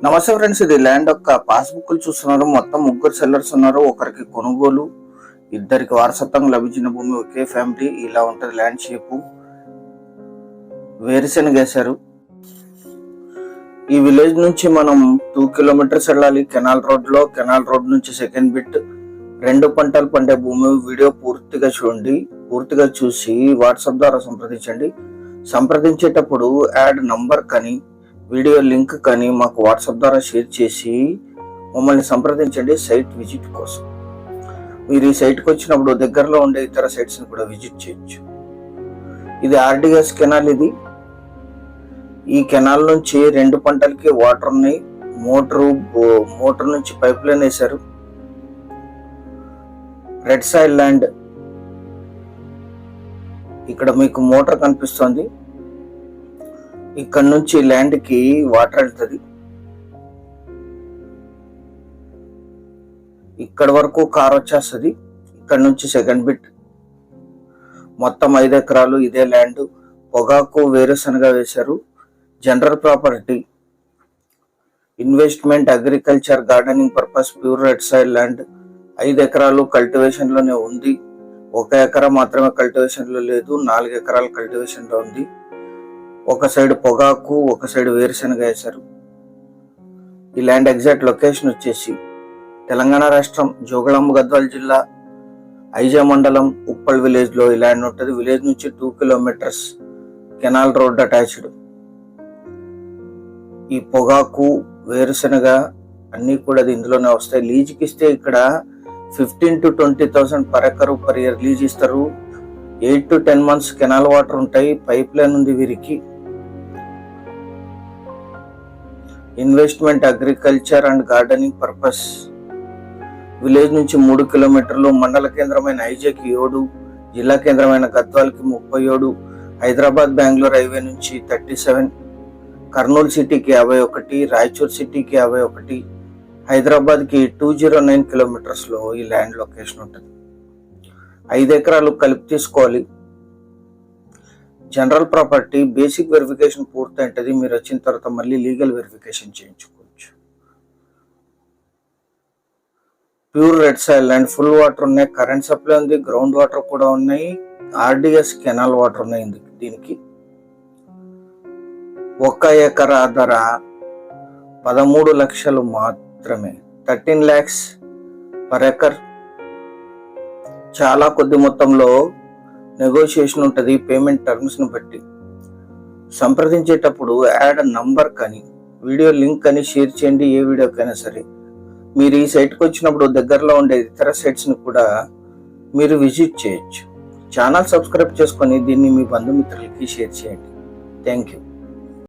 నమస్తే ఫ్రెండ్స్, ఇది ల్యాండ్ యొక్క పాస్బుక్లు చూస్తున్నారు. మొత్తం ముగ్గురు సెల్లర్స్ ఉన్నారు. ఒకరికి కొనుగోలు, ఇద్దరికి వారసత్వంగా లభించిన భూమి, ఒకే ఫ్యామిలీ. ఇలా ఉంటుంది ల్యాండ్ షేపు. వేరుశెనగ వేశారు. ఈ విలేజ్ నుంచి మనం 2 కిలోమీటర్స్ వెళ్ళాలి. కెనాల్ రోడ్ నుంచి సెకండ్ బిట్. 2 పంటలు పండే భూమి. వీడియో పూర్తిగా చూడండి. పూర్తిగా చూసి వాట్సాప్ ద్వారా సంప్రదించండి. సంప్రదించేటప్పుడు యాడ్ నంబర్ కానీ వీడియో లింక్ కానీ మాకు వాట్సాప్ ద్వారా షేర్ చేసి మమ్మల్ని సంప్రదించండి సైట్ విజిట్ కోసం. మీరు ఈ సైట్కి వచ్చినప్పుడు దగ్గరలో ఉండే ఇతర సైట్స్ని కూడా విజిట్ చేయొచ్చు. ఇది ఆర్డిఎస్ కెనాల్. ఈ కెనాల్ నుంచి 2 పంటలకి వాటర్ ఉన్నాయి. మోటార్ నుంచి పైప్ లైన్ వేశారు. Red soil land. ఇక్కడ మీకు మోటార్ కనిపిస్తుంది. ఇక్కడ నుంచి ల్యాండ్ కి వాటర్ వెళ్తుంది. ఇక్కడ వరకు కార్ వచ్చేస్తుంది. ఇక్కడ నుంచి సెకండ్ బిట్. మొత్తం 5 ఎకరాలు ఇదే ల్యాండ్. పొగాకు, వేరుశనగ వేశారు. General property, investment, agriculture, gardening purpose, pure red soil land. 5 ఎకరాలు కల్టివేషన్ లోనే ఉంది. 1 ఎకరా మాత్రమే కల్టివేషన్ లో లేదు. 4 ఎకరాలు కల్టివేషన్ లో ఉంది. ఒక సైడ్ పొగాకు, ఒక సైడ్ వేరుశనగ వేశారు. ఈ ల్యాండ్ ఎగ్జాక్ట్ లొకేషన్ వచ్చేసి తెలంగాణ రాష్ట్రం, జోగులాంబ గద్వాల జిల్లా, ఐజా మండలం, ఉప్పల్ విలేజ్ లో ఈ ల్యాండ్ ఉంటుంది. విలేజ్ నుంచి 2 కిలోమీటర్స్. Canal road attached. ఈ పొగాకు, వేరుశనగ అన్ని కూడా ఇందులోనే వస్తాయి. లీజుకి ఇస్తే ఇక్కడ 15,000 to 20,000 per acre per year lease ఇస్తారు. 8 to 10 months కెనాల్ వాటర్ ఉంటాయి. పైప్ లైన్ ఉంది వీరికి. Investment, agriculture and gardening purpose. Village నుంచి 3 కిలోమీటర్లు. మండల కేంద్రమైన ఐజాకి 7, జిల్లా కేంద్రమైన గద్వాల్కి 37, హైదరాబాద్ బెంగళూరు హైవే నుంచి 37, కర్నూలు సిటీకి 51, రాయచూర్ సిటీకి 51, హైదరాబాద్కి 209 కిలోమీటర్స్ లో ఈ ల్యాండ్ లొకేషన్ ఉంటుంది. 5 ఎకరాలు కలిపి తీసుకోవాలి. General property. బేసిక్ వెరిఫికేషన్ పూర్తయింటది. మీరు వచ్చిన తర్వాత మళ్ళీ లీగల్ వెరిఫికేషన్ చేయించుకోవచ్చు. Pure red soil land. Full water ఉన్నాయి. కరెంట్ సప్లై ఉంది. గ్రౌండ్ వాటర్ కూడా ఉన్నాయి. ఆర్డిఎస్ కెనాల్ వాటర్ ఉన్నాయి దీనికి. 1 ఎకరా ధర 13 లక్షలు మాత్రమే. 13 lakhs పర్ ఎకర్. చాలా కొద్ది మొత్తంలో నెగోషియేషన్ ఉంటుంది పేమెంట్ టర్మ్స్ ను బట్టి. సంప్రదించేటప్పుడు యాడ్ నంబర్ కానీ వీడియో లింక్ అని షేర్ చేయండి. ఏ వీడియోకైనా సరే. మీరు ఈ సైట్కి వచ్చినప్పుడు దగ్గరలో ఉండే ఇతర సైట్స్ ని కూడా మీరు విజిట్ చేయొచ్చు. ఛానల్ సబ్స్క్రైబ్ చేసుకొని దీన్ని మీ బంధుమిత్రులకి షేర్ చేయండి. Thank you.